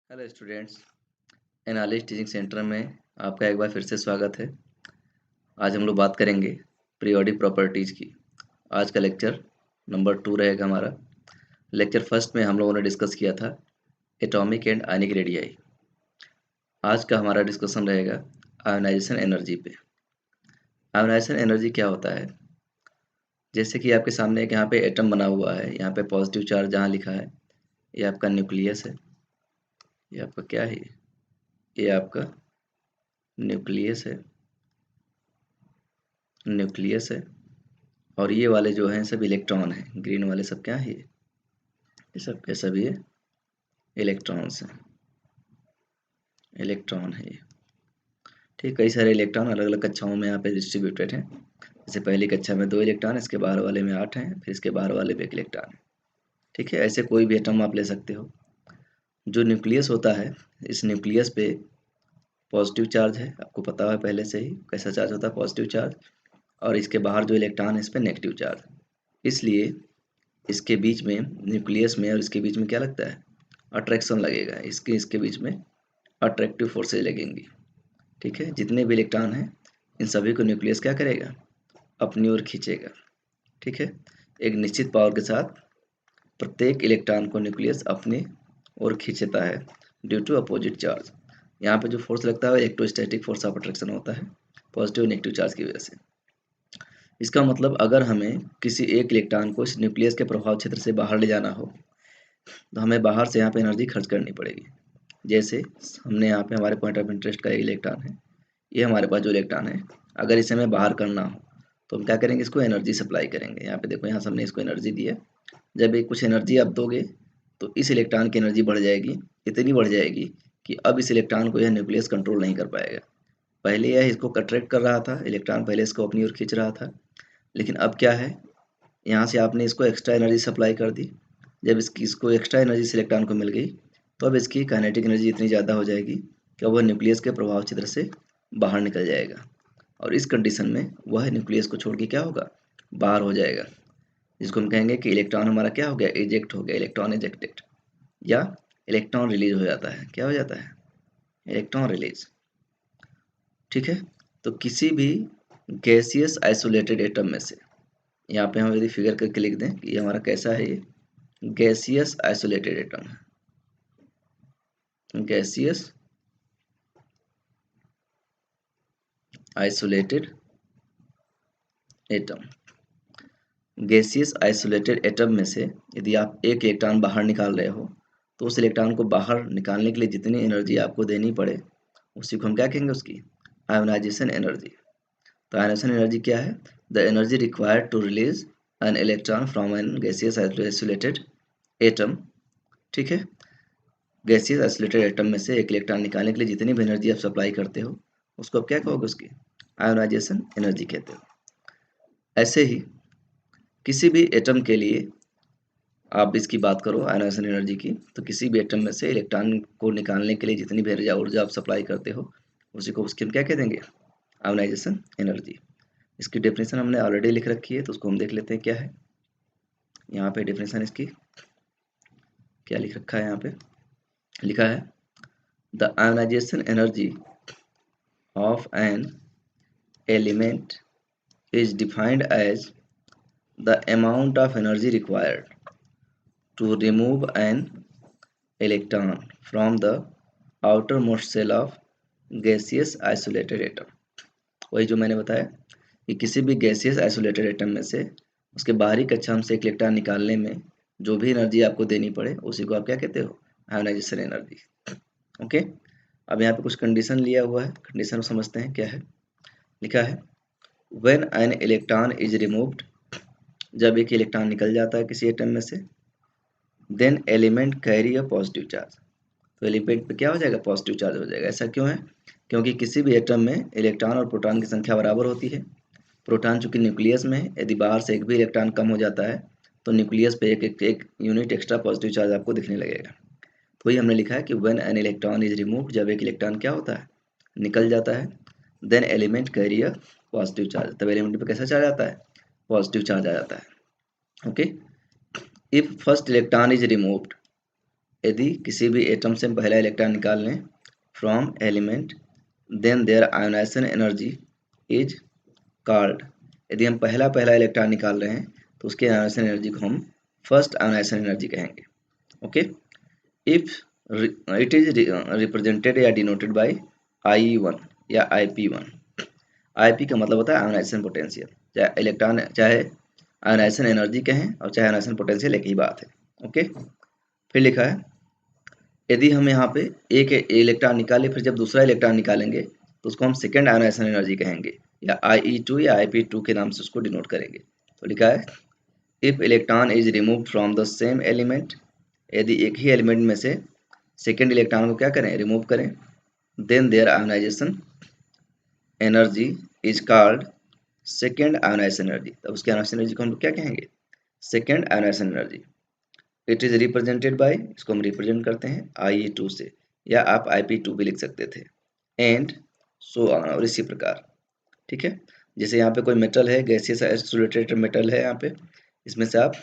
Hello students, analyst teaching centre में आपका एक बार फिर से स्वागत है। आज हम लोग बात करेंगे पीरियोडिक प्रॉपर्टीज की। आज का लेक्चर नंबर 2 रहेगा हमारा। लेक्चर फर्स्ट में हम लोगों ने डिस्कस किया था एटॉमिक एंड आयनिक रेडियाई। आज का हमारा डिस्कशन रहेगा आयोनाइजेशन एनर्जी पे। आयोनाइजेशन एनर्जी क्या होता है? जैसे कि आपके सामने एक यहाँ पे एटम बना हुआ है, यहाँ पे पॉजिटिव चार्ज जहाँ लिखा है, ये आपका न्यूक्लियस है। ये आपका क्या है? ये आपका न्यूक्लियस है। न्यूक्लियस है और ये वाले जो हैं सब इलेक्ट्रॉन हैं। ग्रीन वाले सब क्या है? ये सब के सब ये इलेक्ट्रॉन्स हैं। इलेक्ट्रॉन है ये। ठीक, कई सारे इलेक्ट्रॉन अलग अलग कक्षाओं में यहाँ पे डिस्ट्रीब्यूटेड हैं। जैसे पहली कक्षा में 2 इलेक्ट्रॉन, इसके बाहर वाले में 8 हैं, फिर इसके बाहर वाले में 1 इलेक्ट्रॉन है। ठीक है, ऐसे कोई भी एटम आप ले सकते हो। जो न्यूक्लियस होता है, इस न्यूक्लियस पे पॉजिटिव चार्ज है, आपको पता है पहले से ही कैसा चार्ज होता है, पॉजिटिव चार्ज। और इसके बाहर जो इलेक्ट्रॉन है इस पर नेगेटिव चार्ज। इसलिए इसके बीच में, न्यूक्लियस में और इसके बीच में क्या लगता है? अट्रैक्शन लगेगा। इसके इसके बीच में अट्रैक्टिव फोर्सेज लगेंगी। ठीक है, जितने भी इलेक्ट्रॉन हैं इन सभी को न्यूक्लियस क्या करेगा? अपनी ओर खींचेगा। ठीक है, एक निश्चित पावर के साथ प्रत्येक इलेक्ट्रॉन को न्यूक्लियस अपनी ओर खींचता है ड्यू टू अपोजिट चार्ज। यहाँ पे जो फोर्स लगता है इलेक्ट्रोस्टैटिक फोर्स ऑफ अट्रैक्शन होता है, पॉजिटिव और नेगेटिव चार्ज की वजह से। इसका मतलब अगर हमें किसी एक इलेक्ट्रॉन को इस न्यूक्लियस के प्रभाव क्षेत्र से बाहर ले जाना हो तो हमें बाहर से यहाँ पे एनर्जी खर्च करनी पड़ेगी। जैसे हमने यहाँ पे हमारे पॉइंट ऑफ इंटरेस्ट का एक इलेक्ट्रॉन है, ये हमारे पास जो इलेक्ट्रॉन है, अगर इसे हमें बाहर करना हो तो हम क्या करेंगे? इसको एनर्जी सप्लाई करेंगे। यहाँ पे देखो, यहाँ से हमने इसको एनर्जी दी है। जब ये कुछ एनर्जी आप दोगे तो इस इलेक्ट्रॉन की एनर्जी बढ़ जाएगी, इतनी बढ़ जाएगी कि अब इस इलेक्ट्रॉन को यह न्यूक्लियस कंट्रोल नहीं कर पाएगा। पहले यह इसको अट्रैक्ट कर रहा था, इलेक्ट्रॉन पहले इसको अपनी ओर खींच रहा था, लेकिन अब क्या है, यहाँ से आपने इसको एक्स्ट्रा एनर्जी सप्लाई कर दी। जब इसको एक्स्ट्रा एनर्जी इस इलेक्ट्रॉन को मिल गई तो अब इसकी काइनेटिक एनर्जी इतनी ज़्यादा हो जाएगी कि वह न्यूक्लियस के प्रभाव क्षेत्र से बाहर निकल जाएगा। और इस कंडीशन में वह न्यूक्लियस को छोड़ के क्या होगा? बाहर हो जाएगा। जिसको हम कहेंगे कि इलेक्ट्रॉन हमारा क्या हो गया? इजेक्ट हो गया, इलेक्ट्रॉन इजेक्टेड, या इलेक्ट्रॉन रिलीज हो जाता है। क्या हो जाता है? Electron release. ठीक है, तो किसी भी गैसियस आइसोलेटेड एटम में से, यहाँ पे हम यदि फिगर करके लिख दें कि ये हमारा कैसा है, ये गैसियस आइसोलेटेड एटम है। Gaseous isolated atom. Gaseous isolated atom में से यदि आप एक इलेक्ट्रॉन बाहर निकाल रहे हो तो उस इलेक्ट्रॉन को बाहर निकालने के लिए जितनी एनर्जी आपको देनी पड़े उसी को हम क्या कहेंगे? उसकी आयोनाइजेशन एनर्जी। तो आयोनाइजेशन एनर्जी क्या है? The energy required to release an electron from an gaseous isolated atom. ठीक है, गैसियस आइसोलेटेड एटम में से एक इलेक्ट्रॉन निकालने के लिए जितनी भी एनर्जी आप सप्लाई करते हो उसको आप क्या कहोगे? उसकी आयोनाइजेशन एनर्जी कहते हो। ऐसे ही किसी भी एटम के लिए आप इसकी बात करो आयोनाइजेशन एनर्जी की, तो किसी भी एटम में से इलेक्ट्रॉन को निकालने के लिए जितनी भी ऊर्जा आप सप्लाई करते हो उसी को उसकी हम क्या कह देंगे? Ionisation energy. इसकी डेफिनेशन हमने ऑलरेडी लिख रखी है, तो उसको हम देख लेते हैं क्या है। यहाँ पे डेफिनेशन इसकी क्या लिख रखा है? यहाँ पे लिखा है the ionisation energy of an element is defined as the amount of energy required to remove an electron from the outermost shell of gaseous isolated atom। वही जो मैंने बताया कि किसी भी गैसियस आइसोलेटेड एटम में से उसके बाहरी कक्षा से एक इलेक्ट्रॉन निकालने में जो भी एनर्जी आपको देनी पड़े उसी को आप क्या कहते हो? Ionisation energy. ओके, अब यहाँ पे कुछ कंडीशन लिया हुआ है, कंडीशन समझते हैं क्या है। लिखा है when an electron is removed, जब एक इलेक्ट्रॉन निकल जाता है किसी एटम में से, then element carry a positive charge. तो एलिमेंट पे क्या हो जाएगा? पॉजिटिव चार्ज हो जाएगा। ऐसा क्यों है? क्योंकि किसी भी एटम में इलेक्ट्रॉन और प्रोटॉन की संख्या बराबर होती है। प्रोटॉन चूंकि न्यूक्लियस में है, यदि बाहर से एक भी इलेक्ट्रॉन कम हो जाता है तो न्यूक्लियस पे एक यूनिट एक्स्ट्रा पॉजिटिव चार्ज आपको दिखने लगेगा। तो वही हमने लिखा है कि when an electron is remove, जब एक इलेक्ट्रॉन क्या होता है? निकल जाता है। Then element carry a positive charge, तब एलिमेंट पे कैसा चार्ज आता है? पॉजिटिव चार्ज आ जाता है। Okay, if first electron is removed, यदि किसी भी एटम से हम पहला इलेक्ट्रॉन निकाल लें from element, then their ionisation energy is called. यदि हम पहला इलेक्ट्रॉन निकाल रहे हैं तो उसके आयोनाइजेशन एनर्जी को हम फर्स्ट आयोनाइजेशन एनर्जी कहेंगे। Okay, if it is represented या डिनोटेड बाय IE1 या IP1। IP का मतलब होता है आयोनाइजेशन पोटेंशियल, चाहे इलेक्ट्रॉन चाहे आयोनाइजेशन एनर्जी कहें और चाहे आयोनाइजेशन पोटेंशियल एक ही बात है। ओके, फिर लिखा है यदि हम यहाँ पे एक इलेक्ट्रॉन निकाले फिर जब दूसरा इलेक्ट्रॉन निकालेंगे तो उसको हम सेकेंड आयोनाइजेशन एनर्जी कहेंगे या IE2 या IP2 के नाम से उसको डिनोट करेंगे। तो लिखा है if electron is remove from the same element, यदि एक ही एलिमेंट में से सेकेंड इलेक्ट्रॉन को क्या करें, रिमूव करें, then their ionisation energy is called second ionisation energy. तब उसकी आयोनाइजेशन एनर्जी को हम क्या कहेंगे, second ionisation energy. It is represented by, इसको हम रिप्रेजेंट करते हैं IE2 से या आप IP2 भी लिख सकते थे, एंड सो ऑन, और इसी प्रकार। ठीक है, जैसे यहाँ पे कोई मेटल है, गैसियस आइसोलेटेड मेटल है, यहाँ पे इसमें से आप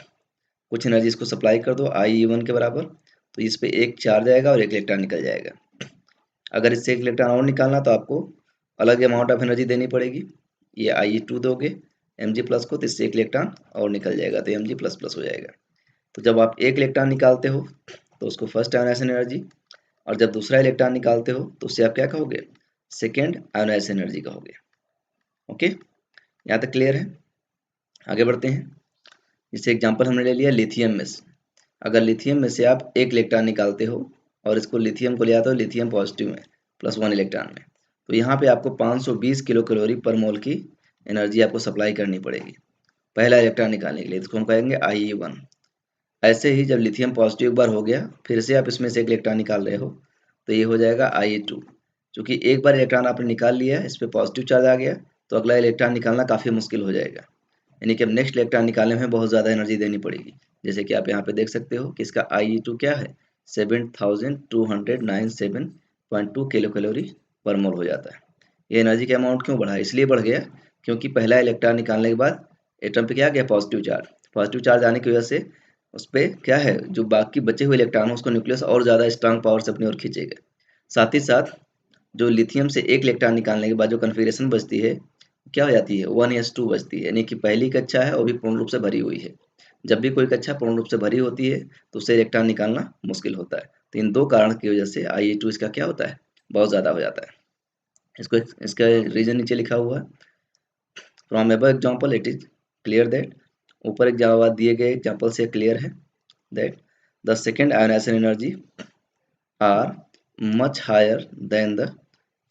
कुछ एनर्जी इसको सप्लाई कर दो IE1 के बराबर, तो इस पे एक चार्ज आएगा और एक इलेक्ट्रॉन निकल जाएगा। अगर इससे एक इलेक्ट्रॉन और निकालना तो आपको अलग अमाउंट ऑफ एनर्जी देनी पड़ेगी। ये IE2 दोगे Mg+ को तो इससे एक इलेक्ट्रॉन और निकल जाएगा तो Mg++ हो जाएगा। तो जब आप एक इलेक्ट्रॉन निकालते हो तो उसको फर्स्ट आयोनाइजेशन एनर्जी, और जब दूसरा इलेक्ट्रॉन निकालते हो तो उससे आप क्या कहोगे, सेकेंड आयोनाइजेशन एनर्जी कहोगे। ओके, यहाँ तक क्लियर है। आगे बढ़ते हैं। जैसे एग्जांपल हमने ले लिया लिथियम में से। अगर लिथियम में से आप एक इलेक्ट्रॉन निकालते हो और इसको लिथियम को ले आते हो लिथियम पॉजिटिव में +1 इलेक्ट्रॉन में, तो यहाँ पे आपको 520 किलो कैलोरी पर मोल की एनर्जी आपको सप्लाई करनी पड़ेगी पहला इलेक्ट्रॉन निकालने के लिए, इसको हम कहेंगे IE1। ऐसे ही जब लिथियम पॉजिटिव एक बार हो गया फिर से आप इसमें से एक इलेक्ट्रॉन निकाल रहे हो तो ये हो जाएगा IE2। क्योंकि एक बार इलेक्ट्रॉन आपने निकाल लिया, इस पर पॉजिटिव चार्ज आ गया, तो अगला इलेक्ट्रॉन निकालना काफ़ी मुश्किल हो जाएगा, यानी कि अब नेक्स्ट इलेक्ट्रॉन निकालने में बहुत ज़्यादा एनर्जी देनी पड़ेगी। जैसे कि आप यहाँ पे देख सकते हो कि इसका IE2 क्या है, 7297.2 किलो कैलोरी पर मोल हो जाता है। ये एनर्जी का अमाउंट क्यों बढ़ा, इसलिए बढ़ गया क्योंकि पहला इलेक्ट्रॉन निकालने के बाद एटम पे क्या गया, पॉजिटिव चार्ज आने की वजह से उस पर क्या है, जो बाकी बचे हुए इलेक्ट्रॉन है उसको न्यूक्लियस और ज़्यादा स्ट्रांग पावर से अपनी ओर खींचेगा। साथ ही साथ जो लिथियम से एक इलेक्ट्रॉन निकालने के बाद जो कन्फिग्रेशन बचती है क्या हो जाती है, 1s2 बचती है, यानी कि पहली कक्षा है वो भी पूर्ण रूप से भरी हुई है। जब भी कोई कक्षा पूर्ण रूप से भरी होती है तो उससे इलेक्ट्रॉन निकालना मुश्किल होता है। तो इन दो कारण की वजह से IE2 इसका क्या होता है, बहुत ज़्यादा हो जाता है। इसको इसका रीजन नीचे लिखा हुआ है, from ever example it is clear that, ऊपर एक जवाब दिए गए एग्जाम्पल से क्लियर है that the second ionization energy are much higher than the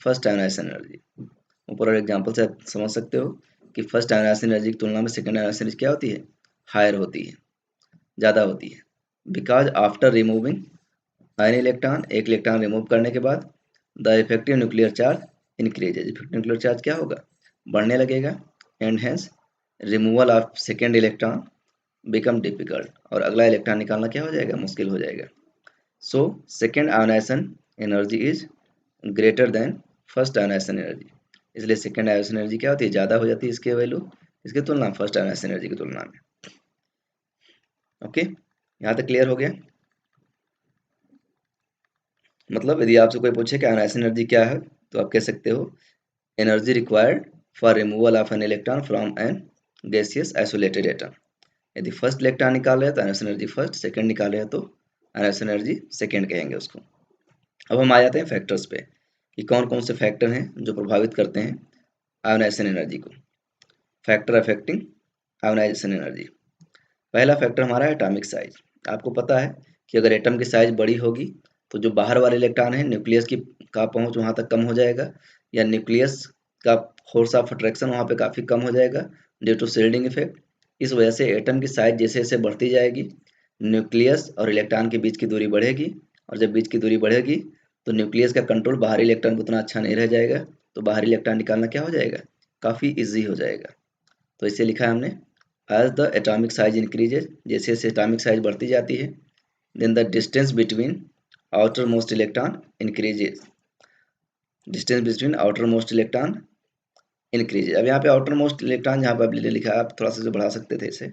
first ionization energy। ऊपर और एग्जांपल से आप समझ सकते हो कि फर्स्ट आयोनाइजेशन एनर्जी की तुलना में सेकंड आयोनाइजेशन एनर्जी क्या होती है, हायर होती है, ज़्यादा होती है। Because after removing an electron, एक इलेक्ट्रॉन रिमूव करने के बाद the effective nuclear charge increases, effective nuclear charge क्या होगा, बढ़ने लगेगा, and hence removal of second electron become difficult, और अगला इलेक्ट्रॉन निकालना क्या हो जाएगा, मुश्किल हो जाएगा। So second ionisation energy is greater than first ionisation energy, इसलिए सेकेंड आयोनाइजेशन एनर्जी क्या होती है, ज़्यादा हो जाती है इसकी वैल्यू इसकी तुलना फर्स्ट आयोनाइजेशन एनर्जी की तुलना में। ओके, यहाँ तक क्लियर हो गया। मतलब यदि आपसे कोई पूछे कि आयोनाइजेशन एनर्जी क्या है तो आप कह सकते हो energy required for removal of an electron from an gaseous isolated atom. यदि फर्स्ट इलेक्ट्रॉन निकाल रहे हैं तो आयोनाइजेशन एनर्जी फर्स्ट, सेकंड निकाल रहे हैं तो आयोनाइजेशन एनर्जी सेकंड कहेंगे उसको। अब हम आ जाते हैं फैक्टर्स पे कि कौन कौन से फैक्टर हैं जो प्रभावित करते हैं आयोनाइजेशन एनर्जी को। फैक्टर अफेक्टिंग आयोनाइजेशन एनर्जी, पहला फैक्टर हमारा है एटॉमिक साइज। आपको पता है कि अगर एटम की साइज बड़ी होगी तो जो बाहर वाले इलेक्ट्रॉन है न्यूक्लियस की का पहुंच वहां तक कम हो जाएगा, या न्यूक्लियस का फोर्स ऑफ अट्रैक्शन वहां पे काफ़ी कम हो जाएगा ड्यू टू शील्डिंग इफेक्ट। इस वजह से एटम की साइज जैसे जैसे बढ़ती जाएगी न्यूक्लियस और इलेक्ट्रॉन के बीच की दूरी बढ़ेगी, और जब बीच की दूरी बढ़ेगी तो न्यूक्लियस का कंट्रोल बाहरी इलेक्ट्रॉन को उतना अच्छा नहीं रह जाएगा, तो बाहरी इलेक्ट्रॉन निकालना क्या हो जाएगा, काफ़ी ईजी हो जाएगा। तो इसे लिखा है हमने as the atomic size increases, जैसे जैसे एटॉमिक साइज बढ़ती जाती है then the distance between outer most electron increases, distance between outer most electron increases. अब यहाँ पे आउटर मोस्ट इलेक्ट्रॉन जहाँ पे लिखा है आप थोड़ा सा जो बढ़ा सकते थे इसे,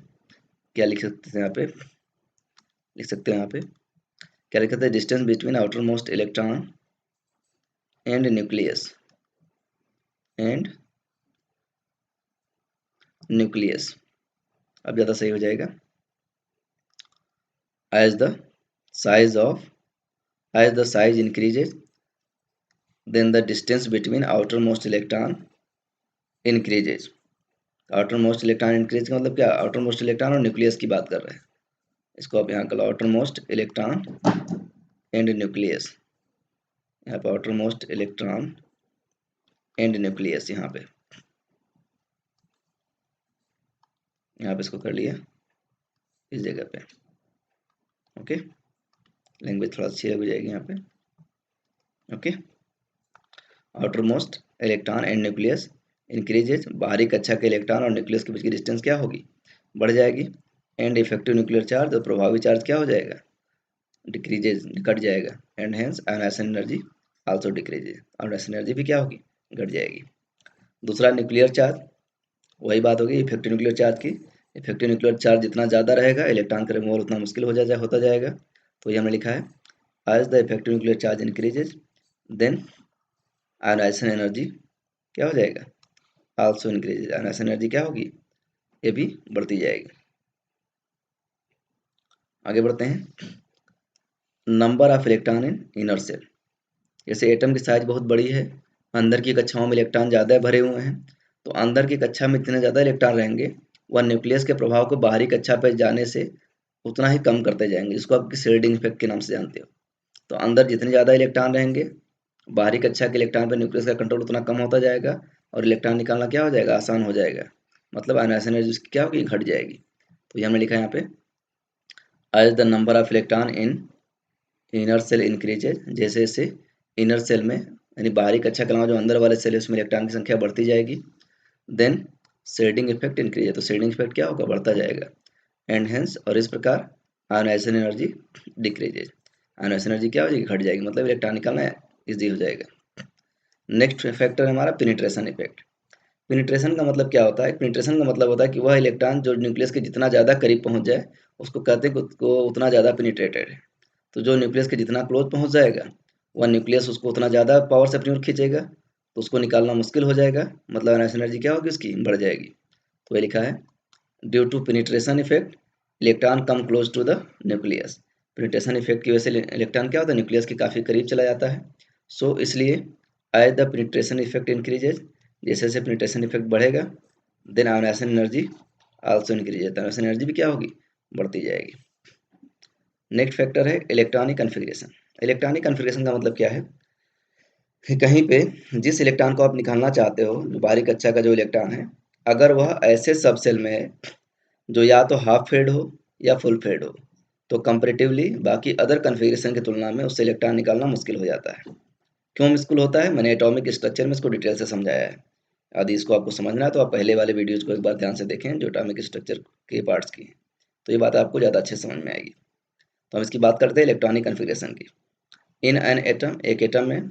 क्या लिख सकते थे यहाँ पे, लिख सकते हो यहाँ पे क्या लिखा था, distance between outer most electron and nucleus अब ज़्यादा सही हो जाएगा। as the size increases, then the distance between outermost electron increases। Outer most electron increase का मतलब क्या, आउटर मोस्ट इलेक्ट्रॉन और न्यूक्लियस की बात कर रहे हैं। इसको आप यहाँ कर लो outer most electron and nucleus, यहाँ पे outer most electron and nucleus, यहाँ पे इसको कर लिया इस जगह पे। ओके, लैंग्वेज थोड़ा अच्छी हो जाएगी यहाँ पे। Okay, outer most electron and nucleus increases, बाहरी कक्षा के इलेक्ट्रॉन और न्यूक्लियस के बीच की डिस्टेंस क्या होगी, बढ़ जाएगी। एंड इफेक्टिव न्यूक्लियर चार्ज, और प्रभावी चार्ज क्या हो जाएगा, डिक्रीजेज, घट जाएगा। And hence ionisation energy also decreases, ionisation energy भी क्या होगी, घट जाएगी। दूसरा न्यूक्लियर चार्ज, वही बात होगी इफेक्टिव न्यूक्लियर चार्ज की। इफेक्टिव न्यूक्लियर चार्ज जितना ज़्यादा रहेगा, इलेक्ट्रॉन का रिमूवल उतना मुश्किल होता जाएगा। तो ये हमने लिखा है, as the effective nuclear charge increases, then ionisation energy क्या हो जाएगा, आल्सो इंक्रीजेज, आयोनाइजेशन एनर्जी क्या होगी, ये भी बढ़ती जाएगी। आगे बढ़ते हैं, number of electron in inner shell. जैसे एटम की साइज बहुत बड़ी है, अंदर की कक्षाओं में इलेक्ट्रॉन ज़्यादा भरे हुए हैं, तो अंदर की कक्षा में जितने ज़्यादा इलेक्ट्रॉन रहेंगे, वह न्यूक्लियस के प्रभाव को बाहरी कक्षा पर जाने से उतना ही कम करते जाएंगे, जिसको आप शेल्डिंग इफेक्ट के नाम से जानते हो। तो अंदर जितने ज़्यादा इलेक्ट्रॉन रहेंगे, बाहरी कक्षा के इलेक्ट्रॉन पर न्यूक्लियस का कंट्रोल उतना कम होता जाएगा, और इलेक्ट्रॉन निकालना क्या हो जाएगा, आसान हो जाएगा। मतलब आयोनाइजेशन एनर्जी उसकी क्या होगी, घट जाएगी। तो ये हमने लिखा है यहाँ पे, as the number of electron in inner shell increases, जैसे जैसे इनर सेल में यानी बाहरी कक्षा के अलावा जो अंदर वाले सेल है उसमें इलेक्ट्रॉन की संख्या बढ़ती जाएगी, देन शेडिंग इफेक्ट इंक्रीज है, तो शेडिंग इफेक्ट क्या होगा, बढ़ता जाएगा। एंड हेंस, और इस प्रकार ionisation energy decreases, ionisation energy क्या हो जाएगी, घट जाएगी, मतलब इलेक्ट्रॉन निकालना ईजी हो जाएगा। नेक्स्ट फैक्टर है हमारा पेनिट्रेशन इफेक्ट। पेनिट्रेशन का मतलब क्या होता है, पेनिट्रेशन का मतलब होता है कि वह इलेक्ट्रॉन जो न्यूक्लियस के जितना ज़्यादा करीब पहुंच जाए, उसको कहते हैं कि उसको उतना ज़्यादा पेनिट्रेटेड है। तो जो न्यूक्लियस के जितना क्लोज पहुंच जाएगा, वह न्यूक्लियस उसको उतना ज़्यादा पावर से अपनी ओर खींचेगा, तो उसको निकालना मुश्किल हो जाएगा, मतलब आयोनाइजेशन एनर्जी क्या होगी, उसकी बढ़ जाएगी। तो ये लिखा है, due to penetration effect electron come close to the nucleus. Penetration effect की वजह से इलेक्ट्रॉन क्या होता है, न्यूक्लियस के काफ़ी करीब चला जाता है। सो इसलिए as the penetration effect increases, जैसे जैसे पेनिट्रेशन इफेक्ट बढ़ेगा, then ionisation energy also increase, ionisation energy भी क्या होगी, बढ़ती जाएगी। नेक्स्ट फैक्टर है इलेक्ट्रॉनिक कन्फिग्रेशन। इलेक्ट्रॉनिक कन्फिग्रेशन का मतलब क्या है कि कहीं पे जिस इलेक्ट्रॉन को आप निकालना चाहते हो, जो बाहरी कक्षा का जो इलेक्ट्रॉन है, अगर वह ऐसे सब सेल में है जो या तो हाफ फेड हो या फुल फेड हो, तो कंपेरेटिवली बाकी अदर कन्फिग्रेशन की तुलना में उससे इलेक्ट्रॉन निकालना मुश्किल हो जाता है। क्यों मुश्किल होता है, मैंने एटॉमिक स्ट्रक्चर में इसको डिटेल से समझाया है। यदि इसको आपको समझना है तो आप पहले वाले वीडियोज़ को एक बार ध्यान से देखें जो एटॉमिक स्ट्रक्चर के पार्ट्स की, तो ये बात आपको ज़्यादा अच्छे समझ में आएगी। तो हम इसकी बात करते हैं इलेक्ट्रॉनिक कन्फिग्रेशन की। इन एन एटम, एक एटम में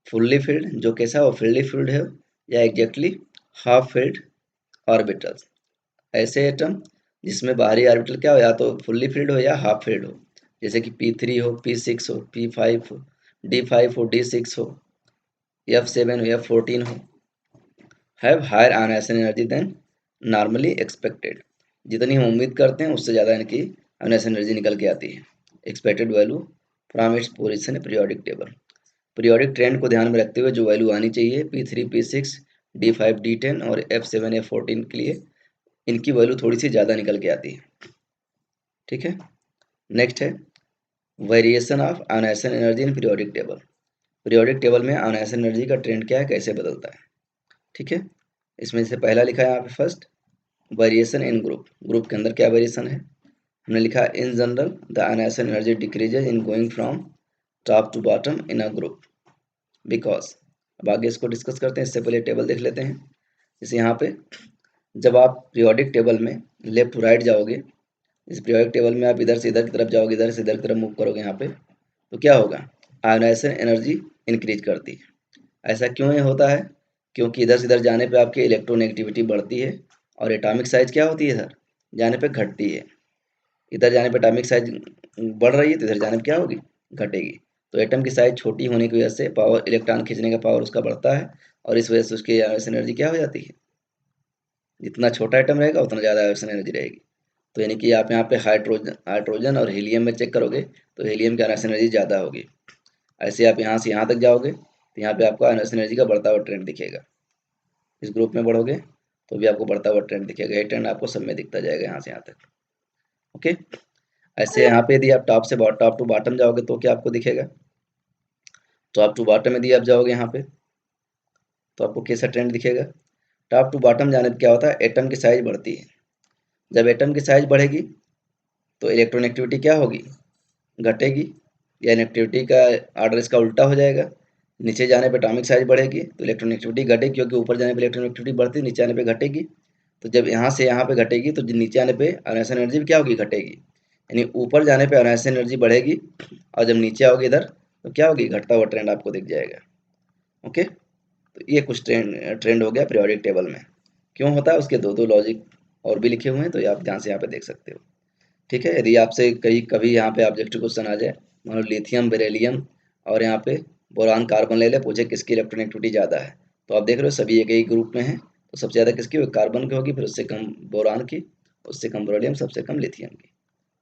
फुल्ली फिल्ड, जो कैसा हो, फुल्ली फिल्ड है, या एग्जैक्टली हाफ फिल्ड ऑर्बिटल्स। ऐसे एटम जिसमें बाहरी ऑर्बिटल क्या हो, या तो फुल्ली फिल्ड हो या हाफ फिल्ड हो, जैसे कि P3 हो, P6 हो, P5 हो, D5 हो, D6 हो, F7 हो, F14 हो, have higher ionisation energy than normally expected. जितनी हम उम्मीद करते हैं उससे ज़्यादा इनकी आयोनाइजेशन एनर्जी निकल के आती है। Expected value from its position periodic table, periodic trend को ध्यान में रखते हुए जो वैल्यू आनी चाहिए P3 P6 D5 D10 और F7 F14 के लिए, इनकी वैल्यू थोड़ी सी ज़्यादा निकल के आती है। ठीक है, नेक्स्ट है variation of ionisation energy in periodic table. Periodic table में आयोनाइजेशन एनर्जी का ट्रेंड क्या है, कैसे बदलता है। ठीक है, इसमें से पहला लिखा है यहाँ पे first, variation in group. Group के अंदर क्या वेरिएशन है, हमने लिखा है in general the ionisation energy decreases in going from top to bottom in a group because. अब आगे इसको डिस्कस करते हैं, इससे पहले टेबल देख लेते हैं। जैसे यहाँ पे जब आप पीरियोडिक टेबल में लेफ्ट टू राइट जाओगे, इस पीरियोडिक टेबल में आप इधर से इधर की तरफ जाओगे, इधर से इधर की तरफ मूव करोगे यहाँ पे, तो क्या होगा, आयोनाइजेशन एनर्जी इंक्रीज करती है। ऐसा क्यों ये होता है, क्योंकि इधर से इधर जाने पे आपकी इलेक्ट्रोनेगेटिविटी बढ़ती है और एटॉमिक साइज क्या होती है सर, जाने पे घटती है। इधर जाने पे एटॉमिक साइज बढ़ रही है तो इधर जाने पे क्या होगी, घटेगी। तो एटम की साइज छोटी होने की वजह से पावर, इलेक्ट्रॉन खींचने का पावर उसका बढ़ता है, और इस वजह से उसकी एनर्जी क्या हो जाती है, जितना छोटा एटम रहेगा उतना ज़्यादा एनर्जी रहेगी। तो यानी कि आप यहाँ पे हाइड्रोजन और हीलियम में चेक करोगे तो हीलियम की एनर्जी ज़्यादा होगी। ऐसे आप यहाँ से यहाँ तक जाओगे तो यहाँ पे आपको एनर्जी का बढ़ता हुआ ट्रेंड दिखेगा। इस ग्रुप में बढ़ोगे तो भी आपको बढ़ता हुआ ट्रेंड दिखेगा, ये ट्रेंड आपको सब में दिखता जाएगा यहाँ से यहाँ तक। ओके, ऐसे यहाँ पे यदि आप टॉप टू बॉटम जाओगे तो क्या आपको दिखेगा, टॉप टू बॉटम यदि आप जाओगे यहाँ पे तो आपको कैसा ट्रेंड दिखेगा। टॉप टू बॉटम जाने पर क्या होता है, एटम की साइज बढ़ती है। जब एटम की साइज बढ़ेगी तो इलेक्ट्रॉन एक्टिविटी क्या होगी, घटेगी, या एक्टिविटी का आर्डर इसका उल्टा हो जाएगा। नीचे जाने पे एटॉमिक साइज बढ़ेगी तो इलेक्ट्रॉन एक्टिविटी घटेगी, क्योंकि ऊपर जाने पे इलेक्ट्रॉन एक्टिविटी बढ़ती, नीचे आने पे घटेगी। तो जब यहाँ से यहाँ पे घटेगी तो नीचे आने पे अनायसन एनर्जी भी क्या होगी, घटेगी। यानी ऊपर जाने पे अनायसन एनर्जी बढ़ेगी और जब नीचे आओगे इधर तो क्या होगी, घटता हुआ ट्रेंड आपको दिख जाएगा। ओके, तो ये कुछ ट्रेंड हो गया पीरियोडिक टेबल में। क्यों होता है, उसके दो दो लॉजिक और भी लिखे हुए हैं, तो ये आप ध्यान से यहाँ पे देख सकते हो। ठीक है, यदि आपसे कभी यहाँ पे ऑब्जेक्टिव क्वेश्चन आ जाए, मान लो लिथियम बेरिलियम और यहाँ पे बोरान कार्बन ले ले, पूछे किसकी इलेक्ट्रॉन एक्टिविटी ज़्यादा है, तो आप देख रहे हो सभी एक ही ग्रुप में है, तो सबसे ज़्यादा किसकी होगी, कार्बन की होगी, फिर उससे कम बोरान की, उससे कम बेरिलियम, सबसे कम लिथियम की।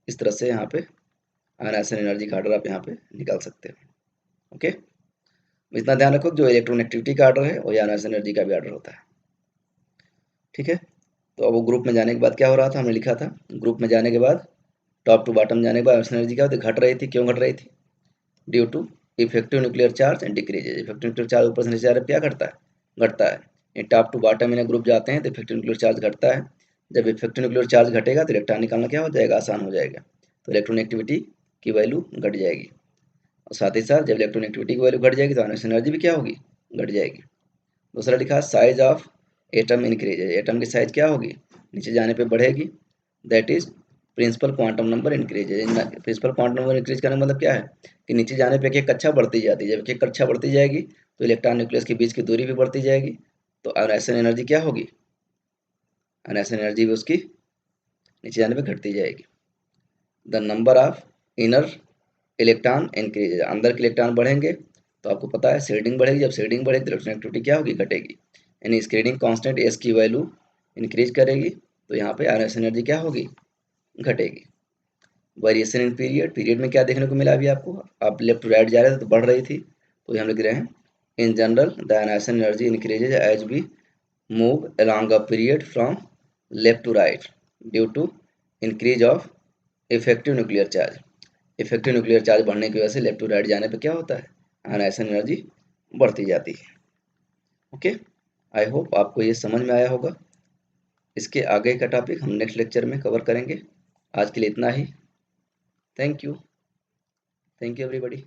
इस तरह से यहाँ पे आयनाइजेशन एनर्जी का ऑर्डर आप यहाँ पे निकाल सकते हो। ओके, इतना ध्यान रखो जो इलेक्ट्रॉन एक्टिविटी का ऑर्डर है वही आयनाइजेशन एनर्जी का भी ऑर्डर होता है। ठीक है, तो अब वो ग्रुप में जाने के बाद क्या हो रहा था, हमने लिखा था ग्रुप में जाने के बाद टॉप टू बॉटम जाने के बाद एनर्जी क्या होती, घट रही थी। क्यों घट रही थी, due to effective nuclear charge and decreases. Effective nuclear charge ऊपर से नीचे आ रहा है, क्या घटता है, घटता है। ये top to bottom in group जाते हैं तो इफेक्टिव न्यूक्लियर चार्ज घटता है। जब इफेक्टिव न्यूक्लियर चार्ज घटेगा तो इलेक्ट्रॉन निकालना क्या हो जाएगा, आसान हो जाएगा, तो इलेक्ट्रॉन एक्टिविटी की वैल्यू घट जाएगी। और साथ ही साथ जब इलेक्ट्रॉन एक्टिविटी की वैल्यू घट जाएगी तो एनर्जी भी क्या होगी, घट जाएगी। दूसरा लिखा size of atom increase, atom की साइज क्या होगी, नीचे जाने पे बढ़ेगी, that is principal quantum number increase. Principal quantum number increase करने का मतलब क्या है कि नीचे जाने पे एक एक कक्षा बढ़ती जाती है, जब एक एक कक्षा बढ़ती जाएगी तो इलेक्ट्रॉन न्यूक्लियस के बीच की दूरी भी बढ़ती जाएगी, तो आयनाइजेशन एनर्जी क्या होगी, आयनाइजेशन एनर्जी भी उसकी नीचे जाने पे घटती जाएगी। The number of inner electron increase, अंदर के इलेक्ट्रॉन बढ़ेंगे तो आपको पता है शेडिंग बढ़ेगी, जब शेडिंग बढ़ेगी तो इलेक्ट्रॉन एक्टिविटी क्या होगी, घटेगी। यानी स्क्रीनिंग कांस्टेंट एस की वैल्यू इंक्रीज करेगी तो यहाँ पे आयनाइजेशन एनर्जी क्या होगी, घटेगी। वेरिएशन इन पीरियड, पीरियड में क्या देखने को मिला अभी आपको, आप लेफ्ट टू राइट जा रहे थे तो बढ़ रही थी, तो ये हम लिख रहे हैं in general the ionisation energy increases as we move along a period from left to right due to increase of effective nuclear charge. Effective nuclear charge बढ़ने की वजह से लेफ्ट टू राइट जाने पे क्या होता है, आयनाइजेशन एनर्जी बढ़ती जाती है। ओके, आई होप आपको ये समझ में आया होगा। इसके आगे का टॉपिक हम नेक्स्ट लेक्चर में कवर करेंगे। आज के लिए इतना ही। Thank you, thank you everybody.